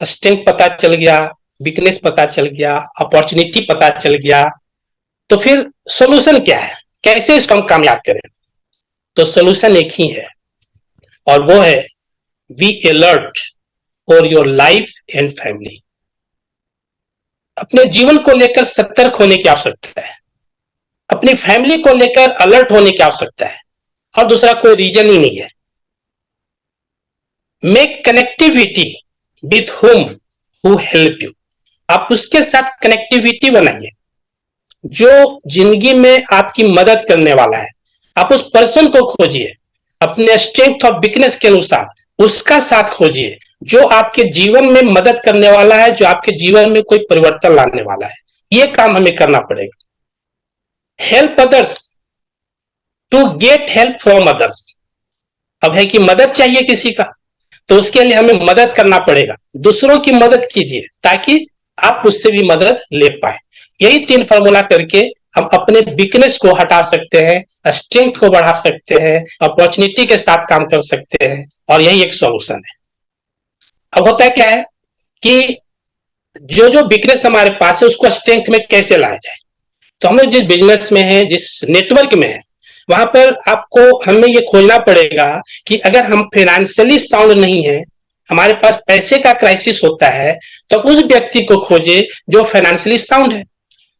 Strength पता चल गया, वीकनेस पता चल गया, अपॉर्चुनिटी पता चल गया, तो फिर सोल्यूशन क्या है, कैसे इसको हम कामयाब करें? तो सोल्यूशन एक ही है, और वो है be alert for your life and family. अपने जीवन को लेकर सतर्क होने की आवश्यकता है, अपनी फैमिली को लेकर अलर्ट होने की आवश्यकता है, और दूसरा कोई रीजन ही नहीं है। Make connectivity with home who help you. आप उसके साथ कनेक्टिविटी बनाइए जो जिंदगी में आपकी मदद करने वाला है। आप उस पर्सन को खोजिए, अपने स्ट्रेंथ और वीकनेस के अनुसार उसका साथ खोजिए जो आपके जीवन में मदद करने वाला है, जो आपके जीवन में कोई परिवर्तन लाने वाला है। ये काम हमें करना पड़ेगा। Help others to get help from others. अब है कि मदद चाहिए किसी का, तो उसके लिए हमें मदद करना पड़ेगा। दूसरों की मदद कीजिए ताकि आप उससे भी मदद ले पाए। यही 3 फॉर्मूला करके हम अपने वीकनेस को हटा सकते हैं, स्ट्रेंथ को बढ़ा सकते हैं, अपॉर्चुनिटी के साथ काम कर सकते हैं, और यही एक सॉल्यूशन है। अब होता है क्या है कि जो जो वीकनेस हमारे पास है उसको स्ट्रेंथ में कैसे लाया जाए। तो हम लोग जिस बिजनेस में है, जिस नेटवर्क में है, वहां पर आपको हमें ये खोजना पड़ेगा कि अगर हम फाइनेंशियली साउंड नहीं है, हमारे पास पैसे का क्राइसिस होता है, तो उस व्यक्ति को खोजे जो फाइनेंशियली साउंड है,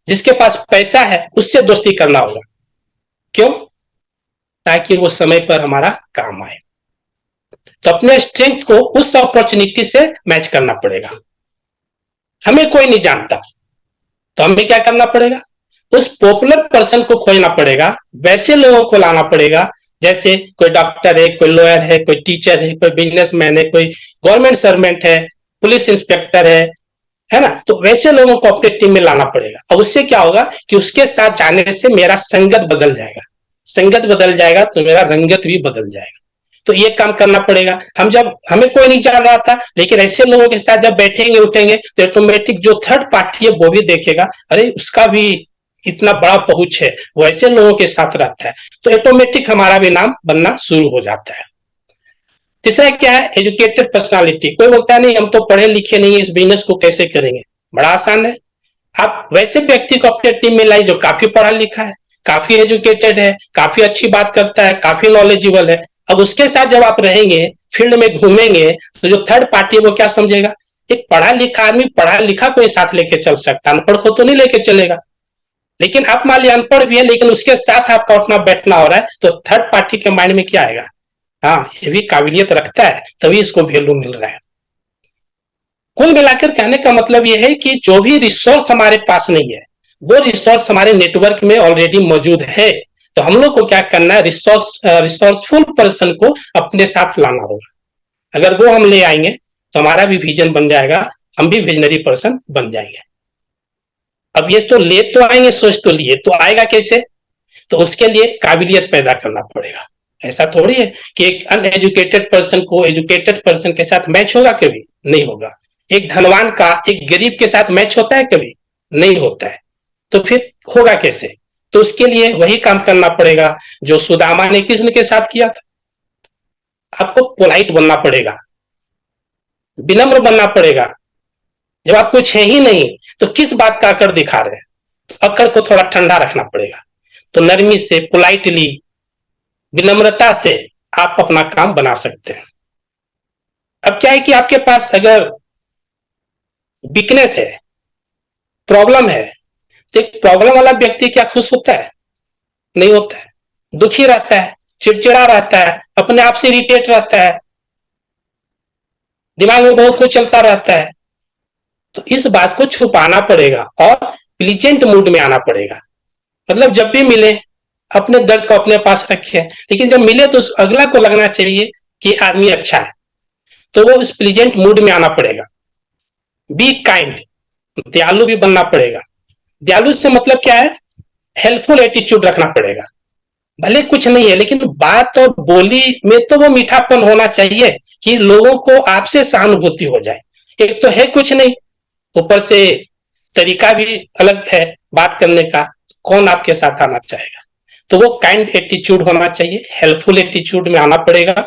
जिसके पास पैसा है, उससे दोस्ती करना होगा। क्यों? ताकि वो समय पर हमारा काम आए। तो अपने स्ट्रेंथ को उस अपॉर्चुनिटी से मैच करना पड़ेगा। हमें कोई नहीं जानता, तो हमें क्या करना पड़ेगा? उस पॉपुलर पर्सन को खोजना पड़ेगा, वैसे लोगों को लाना पड़ेगा, जैसे कोई डॉक्टर है, कोई लॉयर है, कोई टीचर है, कोई बिजनेसमैन है, कोई गवर्नमेंट सर्वेंट है, पुलिस इंस्पेक्टर है ना? तो वैसे लोगों को अपने टीम में लाना पड़ेगा। और उससे क्या होगा कि उसके साथ जाने से मेरा संगत बदल जाएगा, संगत बदल जाएगा तो मेरा रंगत भी बदल जाएगा। तो ये काम करना पड़ेगा। हम जब हमें कोई नहीं जान रहा था, लेकिन ऐसे लोगों के साथ जब बैठेंगे उठेंगे तो ऑटोमेटिक जो थर्ड पार्टी है वो भी देखेगा, अरे उसका भी इतना बड़ा पहुंच है, वो ऐसे लोगों के साथ रहता है, तो ऑटोमेटिक हमारा भी नाम बनना शुरू हो जाता है। तीसरा क्या है? Educated personality. कोई बोलता है नहीं हम तो पढ़े लिखे नहीं है, इस बिजनेस को कैसे करेंगे? बड़ा आसान है। आप वैसे व्यक्ति को अपने टीम में लाइए जो काफी पढ़ा लिखा है, काफी एजुकेटेड है, काफी अच्छी बात करता है, काफी नॉलेजेबल है। अब उसके साथ जब आप रहेंगे, फील्ड में घूमेंगे, तो जो थर्ड पार्टी है वो क्या समझेगा? एक पढ़ा लिखा आदमी पढ़ा लिखा कोई साथ लेके चल सकता, अनपढ़ को तो नहीं लेके चलेगा। लेकिन आप मान लिया अनपढ़ भी है, लेकिन उसके साथ आपका उठना बैठना हो रहा है, तो थर्ड पार्टी के माइंड में क्या आएगा? हाँ, ये भी काबिलियत रखता है, तभी इसको वैल्यू मिल रहा है। कुल मिलाकर कहने का मतलब यह है कि जो भी रिसोर्स हमारे पास नहीं है, वो रिसोर्स हमारे नेटवर्क में ऑलरेडी मौजूद है। तो हम लोग को क्या करना है? रिसोर्सफुल पर्सन को अपने साथ लाना होगा। अगर वो हम ले आएंगे तो हमारा भी विजन बन जाएगा, हम भी विजनरी पर्सन बन जाएंगे। अब ये तो ले तो आएंगे, सोच तो लिए, तो आएगा कैसे? तो उसके लिए काबिलियत पैदा करना पड़ेगा। ऐसा थोड़ी है कि एक अनएजुकेटेड पर्सन को एजुकेटेड पर्सन के साथ मैच होगा, कभी नहीं होगा। एक धनवान का एक गरीब के साथ मैच होता है? कभी नहीं होता है। तो फिर होगा कैसे? तो उसके लिए वही काम करना पड़ेगा जो सुदामा ने कृष्ण के साथ किया था। आपको पोलाइट बनना पड़ेगा, विनम्र बनना पड़ेगा। जब आप कुछ है ही नहीं तो किस बात का अकड़ दिखा रहे हैं? तो अकड़ को थोड़ा ठंडा रखना पड़ेगा। तो नरमी से, पोलाइटली, विनम्रता से आप अपना काम बना सकते हैं। अब क्या है कि आपके पास अगर वीकनेस है, प्रॉब्लम है, तो एक प्रॉब्लम वाला व्यक्ति क्या खुश होता है? नहीं होता है, दुखी रहता है, चिड़चिड़ा रहता है, अपने आप से इरिटेट रहता है, दिमाग में बहुत कुछ चलता रहता है। तो इस बात को छुपाना पड़ेगा और प्लीजेंट मूड में आना पड़ेगा। मतलब जब भी मिले अपने दर्द को अपने पास रखे, लेकिन जब मिले तो अगला को लगना चाहिए कि आदमी अच्छा है, तो वो उस प्लीजेंट मूड में आना पड़ेगा। बी काइंड, दयालु भी बनना पड़ेगा। दयालु से मतलब क्या है? हेल्पफुल एटीट्यूड रखना पड़ेगा। भले कुछ नहीं है, लेकिन बात और बोली में तो वो मीठापन होना चाहिए कि लोगों को आपसे सहानुभूति हो जाए। एक तो है कुछ नहीं, ऊपर से तरीका भी अलग है बात करने का, कौन आपके साथ आना चाहेगा? तो वो काइंड एटीट्यूड होना चाहिए, हेल्पफुल एटीट्यूड में आना पड़ेगा,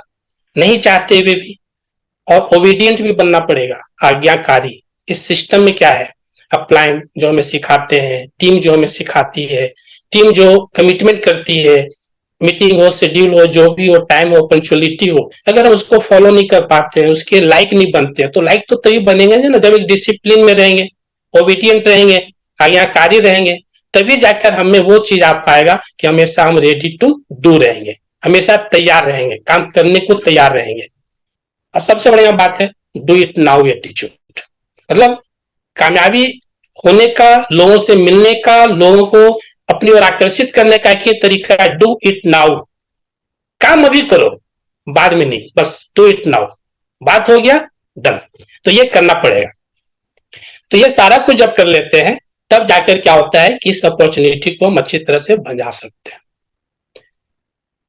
नहीं चाहते हुए भी। और ओबीडियंट भी बनना पड़ेगा, आज्ञाकारी। इस सिस्टम में क्या है, अपलाइन जो हमें सिखाते हैं, टीम जो हमें सिखाती है, टीम जो कमिटमेंट करती है, मीटिंग हो, शेड्यूल हो, जो भी हो, टाइम हो, पंक्चुअलिटी हो, अगर हम उसको फॉलो नहीं कर पाते हैं, उसके लाइक नहीं बनते हैं, तो लाइक तो तभी बनेंगे ना जब एक डिसिप्लिन में रहेंगे, ओबीडियंट रहेंगे, आज्ञाकारी रहेंगे, तभी जाकर हमें वो चीज आ पाएगा कि हमेशा हम रेडी टू डू रहेंगे, हमेशा तैयार रहेंगे, काम करने को तैयार रहेंगे। और सबसे बढ़िया बात है डू इट नाउ एटीट्यूड, मतलब कामयाबी होने का, लोगों से मिलने का, लोगों को अपनी ओर आकर्षित करने का एक ही तरीका है, डू इट नाउ। काम अभी करो, बाद में नहीं, बस डू इट नाउ। बात हो गया, डन। तो ये करना पड़ेगा। तो ये सारा कुछ जब कर लेते हैं तब जाकर क्या होता है कि इस अपॉर्चुनिटी को हम अच्छी तरह से बजा सकते हैं।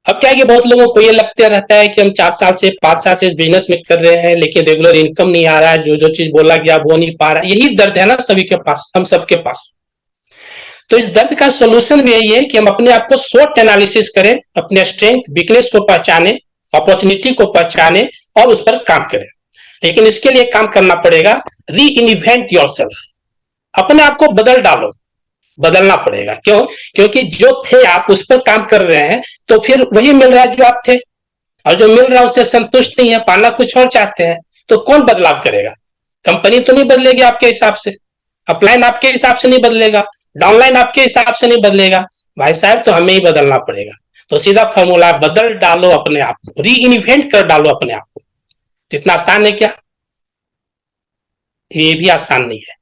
अब क्या है कि बहुत लोगों को ये लगता रहता है कि हम 4 साल से 5 साल से इस बिजनेस में कर रहे हैं लेकिन रेगुलर इनकम नहीं आ रहा है, जो जो चीज बोला गया वो नहीं पा रहा। यही दर्द है ना सभी के पास, हम सबके पास। तो इस दर्द का सोल्यूशन भी यही है कि हम अपने आप को स्वोट एनालिसिस करें, अपने स्ट्रेंथ वीकनेस को पहचाने, अपॉर्चुनिटी को पहचाने और उस पर काम करें। लेकिन इसके लिए काम करना पड़ेगा, री इन्वेंट योरसेल्फ, अपने आप को बदल डालो, बदलना पड़ेगा। क्यों? क्योंकि जो थे आप उस पर काम कर रहे हैं तो फिर वही मिल रहा है जो आप थे, और जो मिल रहा है उससे संतुष्ट नहीं है, पाना कुछ और चाहते हैं, तो कौन बदलाव करेगा? कंपनी तो नहीं बदलेगी आपके हिसाब से, अपलाइन आपके हिसाब से नहीं बदलेगा, डाउनलाइन आपके हिसाब से नहीं बदलेगा, भाई साहब तो हमें ही बदलना पड़ेगा। तो सीधा फॉर्मूला, बदल डालो अपने आप को, री इन्वेंट कर डालो अपने आप को। तो इतना आसान है क्या? ये भी आसान नहीं है।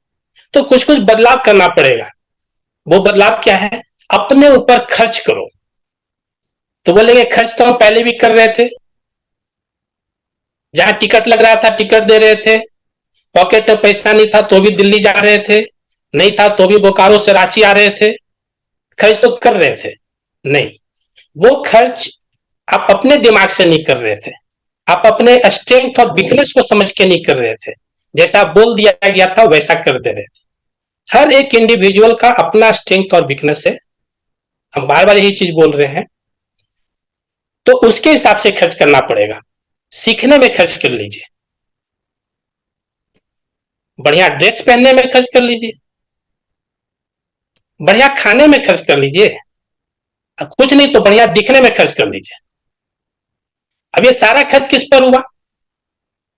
तो कुछ कुछ बदलाव करना पड़ेगा। वो बदलाव क्या है? अपने ऊपर खर्च करो। तो बोलेंगे खर्च तो हम पहले भी कर रहे थे, जहां टिकट लग रहा था टिकट दे रहे थे, पॉकेट में पैसा नहीं था तो भी दिल्ली जा रहे थे, नहीं था तो भी बोकारो से रांची आ रहे थे, खर्च तो कर रहे थे। नहीं, वो खर्च आप अपने दिमाग से नहीं कर रहे थे, आप अपने स्ट्रेंथ और वीकनेस को समझ के नहीं कर रहे थे, जैसा बोल दिया गया था वैसा कर दे रहे थे। हर एक इंडिविजुअल का अपना स्ट्रेंथ और वीकनेस है, हम बार बार यही चीज बोल रहे हैं। तो उसके हिसाब से खर्च करना पड़ेगा। सीखने में खर्च कर लीजिए, बढ़िया ड्रेस पहनने में खर्च कर लीजिए, बढ़िया खाने में खर्च कर लीजिए, कुछ नहीं तो बढ़िया दिखने में खर्च कर लीजिए। अब ये सारा खर्च किस पर हुआ?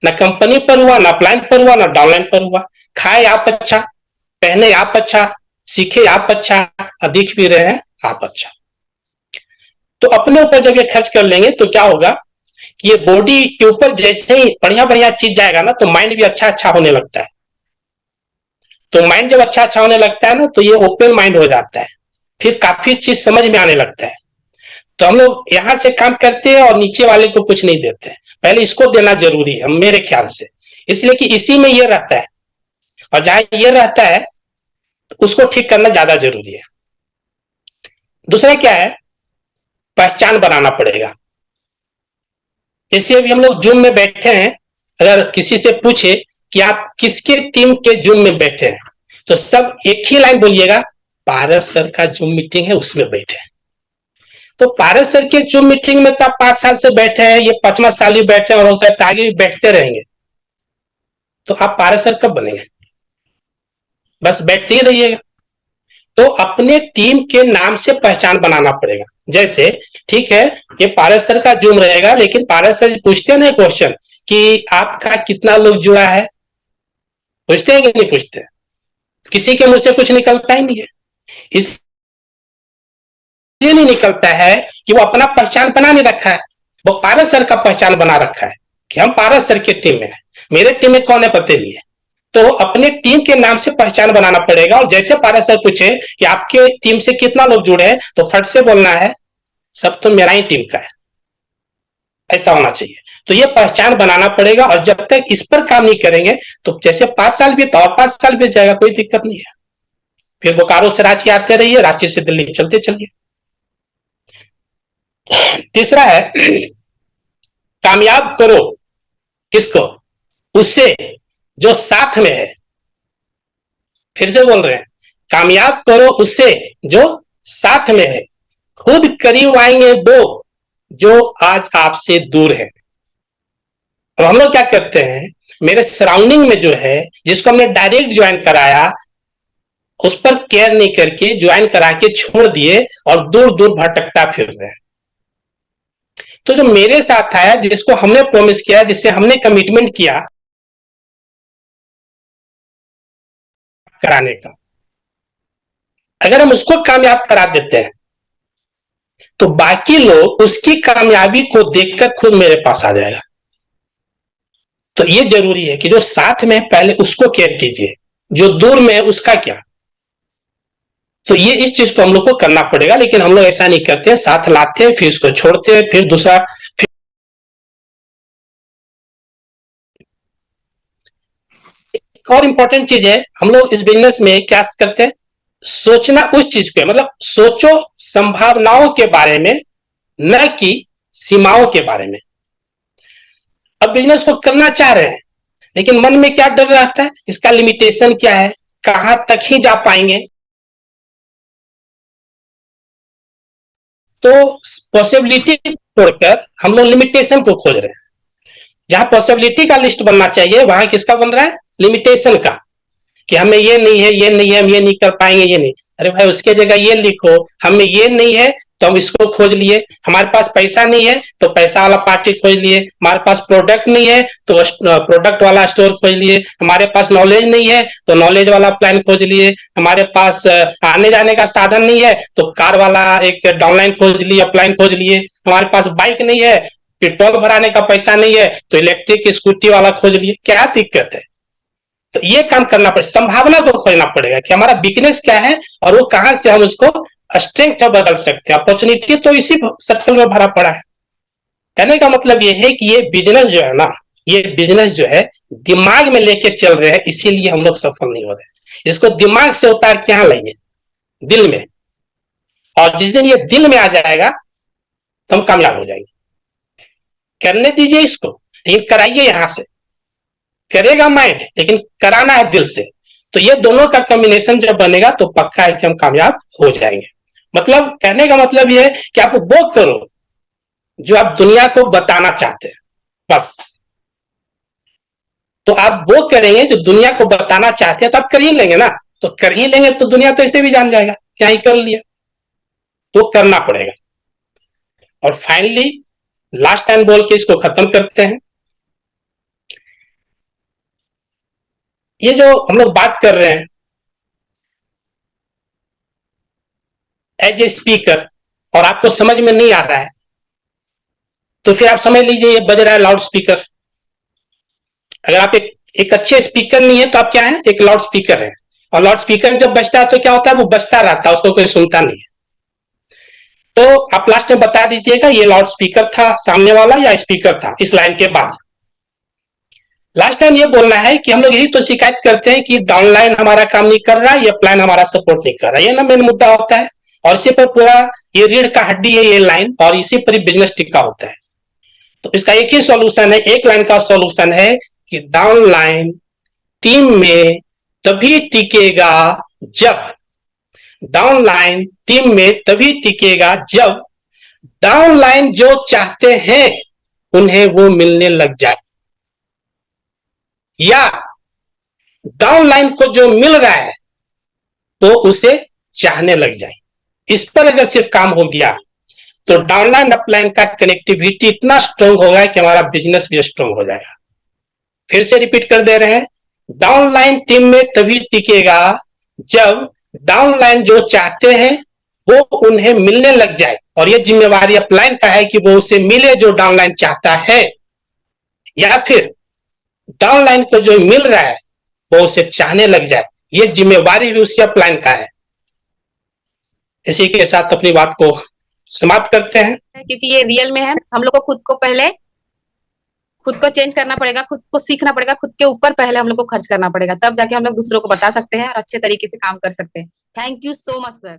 ना कंपनी पर हुआ, ना अपलाइन पर हुआ, ना डाउनलाइन पर हुआ। खाए आप अच्छा, पहने आप अच्छा, सीखे आप अच्छा, दिख भी रहे हैं आप अच्छा। तो अपने ऊपर जब ये खर्च कर लेंगे तो क्या होगा कि ये बॉडी के ऊपर जैसे ही बढ़िया बढ़िया चीज जाएगा ना, तो माइंड भी अच्छा अच्छा होने लगता है। तो माइंड जब अच्छा अच्छा होने लगता है ना, तो ये ओपन माइंड हो जाता है, फिर काफी चीज समझ में आने लगता है। तो हम लोग यहाँ से काम करते हैं और नीचे वाले को कुछ नहीं देते हैं, पहले इसको देना जरूरी है मेरे ख्याल से, इसलिए कि इसी में ये रहता है, और जहां ये रहता है तो उसको ठीक करना ज्यादा जरूरी है। दूसरा क्या है? पहचान बनाना पड़ेगा। जैसे अभी हम लोग जूम में बैठे हैं, अगर किसी से पूछे कि आप किसके टीम के जूम में बैठे हैं, तो सब एक ही लाइन बोलिएगा, पारस सर का जूम मीटिंग है उसमें बैठे हैं। तो पारस सर के जूम मीटिंग में तो आप 5 साल से बैठे हैं, ये 5वां साल भी बैठे हैं और हो सकता है आगे भी बैठते रहेंगे। तो आप पारस सर कब बनेंगे? बस बैठते ही रहिएगा। तो अपने टीम के नाम से पहचान बनाना पड़ेगा। जैसे ठीक है, ये पारस सर का जूम रहेगा, लेकिन पारस सर पूछते हैं ना क्वेश्चन कि आपका कितना लोग जुड़ा है, पूछते हैं कि नहीं पूछते? किसी के मुंह से कुछ निकलता ही नहीं है। इसलिए नहीं निकलता है कि वो अपना पहचान बना नहीं रखा है, वो पारस सर का पहचान बना रखा है कि हम पारस सर की टीम में हैं, मेरे टीम में कौन है पता नहीं है। तो अपने टीम के नाम से पहचान बनाना पड़ेगा, और जैसे पारस सर पूछे कि आपके टीम से कितना लोग जुड़े हैं, तो फट से बोलना है सब तो मेरा ही टीम का है, ऐसा होना चाहिए। तो ये पहचान बनाना पड़ेगा, और जब तक इस पर काम नहीं करेंगे तो जैसे 5 साल भी और 5 साल भी जाएगा, कोई दिक्कत नहीं है। फिर बोकारो से रांची आते रहिए, रांची से दिल्ली चलते चलिए। तीसरा है कामयाब करो किसको? उससे जो साथ में है। फिर से बोल रहे हैं, कामयाब करो उससे जो साथ में है, खुद करीब आएंगे वो जो आज आपसे दूर है। अब हम लोग क्या करते हैं, मेरे सराउंडिंग में जो है जिसको हमने डायरेक्ट ज्वाइन कराया उस पर केयर नहीं करके ज्वाइन करा के छोड़ दिए और दूर दूर भटकता फिर रहे हैं। तो जो मेरे साथ आया, जिसको हमने प्रॉमिस किया, जिससे हमने कमिटमेंट किया कराने का, अगर हम उसको कामयाब करा देते हैं तो बाकी लोग उसकी कामयाबी को देखकर खुद मेरे पास आ जाएगा। तो ये जरूरी है कि जो साथ में पहले उसको केयर कीजिए, जो दूर में है उसका क्या। तो ये इस चीज को हम लोग को करना पड़ेगा, लेकिन हम लोग ऐसा नहीं करते, साथ लाते हैं फिर उसको छोड़ते हैं, फिर दूसरा। एक और इंपॉर्टेंट चीज है, हम लोग इस बिजनेस में क्या करते हैं, सोचना उस चीज पे, मतलब सोचो संभावनाओं के बारे में, न कि सीमाओं के बारे में। अब बिजनेस को करना चाह रहे हैं लेकिन मन में क्या डर रहता है, इसका लिमिटेशन क्या है, कहां तक ही जा पाएंगे। तो पॉसिबिलिटी छोड़कर हम लोग लिमिटेशन को खोज रहे हैं। जहां पॉसिबिलिटी का लिस्ट बनना चाहिए वहां किसका बन रहा है, लिमिटेशन का, कि हमें ये नहीं है, ये नहीं है, हम ये नहीं कर पाएंगे, ये नहीं। अरे भाई उसके जगह ये लिखो, हमें ये नहीं है तो हम इसको खोज लिए। हमारे पास पैसा नहीं है तो पैसा वाला पार्टी खोज लिए। हमारे पास प्रोडक्ट नहीं है तो प्रोडक्ट वाला स्टोर खोज लिए। हमारे पास नॉलेज नहीं है तो नॉलेज वाला प्लान खोज लिए। हमारे पास आने जाने का साधन नहीं है तो कार वाला एक डाउनलाइन खोज लिए, अपलाइन खोज लिए। हमारे पास बाइक नहीं है, पेट्रोल भराने का पैसा नहीं है तो इलेक्ट्रिक स्कूटी वाला खोज लिए। क्या दिक्कत है। तो ये काम करना पड़ेगा, संभावना को खोजना पड़ेगा कि हमारा वीकनेस क्या है और वो कहां से हम उसको स्ट्रेंथ में बदल सकते हैं। अपॉर्चुनिटी तो इसी सर्कल में भरा पड़ा है। कहने का मतलब ये है कि ये बिजनेस जो है ना, ये बिजनेस जो है दिमाग में लेके चल रहे हैं, इसीलिए हम लोग सफल नहीं हो रहे। इसको दिमाग से उतार के यहां लाइए, दिल में, और जिस दिन ये दिल में आ जाएगा तो हम कामयाब हो जाएंगे। करने दीजिए इसको, लेकिन कराइए यहां से। करेगा माइंड लेकिन कराना है दिल से। तो ये दोनों का कॉम्बिनेशन जब बनेगा तो पक्का है कि हम कामयाब हो जाएंगे। मतलब कहने का मतलब ये है कि आप वो करो जो आप दुनिया को बताना चाहते हैं, बस। तो आप वो करेंगे जो दुनिया को बताना चाहते हैं तो आप कर ही लेंगे ना। तो कर ही लेंगे तो दुनिया तो इसे भी जान जाएगा क्या ही कर लिया। तो करना पड़ेगा। और फाइनली लास्ट टाइम बोल के इसको खत्म करते हैं। ये जो हम लोग बात कर रहे हैं एज ए स्पीकर और आपको समझ में नहीं आ रहा है तो फिर आप समझ लीजिए ये बज रहा है लाउड स्पीकर। अगर आप एक अच्छे स्पीकर नहीं है तो आप क्या है, एक लाउड स्पीकर है। और लाउड स्पीकर जब बजता है तो क्या होता है, वो बजता रहता है, उसको कोई सुनता नहीं है। तो आप लास्ट में बता दीजिएगा ये लाउड स्पीकर था सामने वाला या स्पीकर था, इस लाइन के बाद। लास्ट टाइम ये बोलना है कि हम लोग यही तो शिकायत करते हैं कि डाउनलाइन हमारा काम नहीं कर रहा है, ये प्लान हमारा सपोर्ट नहीं कर रहा है, ये ना मेन मुद्दा होता है। और इसी पर पूरा ये रीढ़ का हड्डी है ये लाइन, और इसी पर ही बिजनेस टिका होता है। तो इसका एक ही सॉल्यूशन है, एक लाइन का सॉल्यूशन है कि डाउनलाइन टीम में तभी टिकेगा जब, डाउनलाइन टीम में तभी टिकेगा जब डाउनलाइन जो चाहते हैं उन्हें वो मिलने लग जाए, या डाउनलाइन को जो मिल रहा है तो उसे चाहने लग जाए। इस पर अगर सिर्फ काम हो गया तो डाउनलाइन अपलाइन का कनेक्टिविटी इतना स्ट्रांग होगा कि हमारा बिजनेस भी स्ट्रांग हो जाएगा। फिर से रिपीट कर दे रहे हैं, डाउनलाइन टीम में तभी टिकेगा जब डाउनलाइन जो चाहते हैं वो उन्हें मिलने लग जाए, और ये जिम्मेवारी अपलाइन का है कि वो उसे मिले जो डाउनलाइन चाहता है, या फिर डाउनलाइन को जो मिल रहा है वो उसे चाहने लग जाए। ये जिम्मेवारी भी उसी अपलाइन का है। इसी के साथ अपनी बात को समाप्त करते हैं, क्योंकि ये रियल में है। हम लोग को खुद को पहले खुद को चेंज करना पड़ेगा, खुद को सीखना पड़ेगा, खुद के ऊपर पहले हम लोग को खर्च करना पड़ेगा, तब जाके हम लोग दूसरों को बता सकते हैं और अच्छे तरीके से काम कर सकते हैं। Thank you so much sir.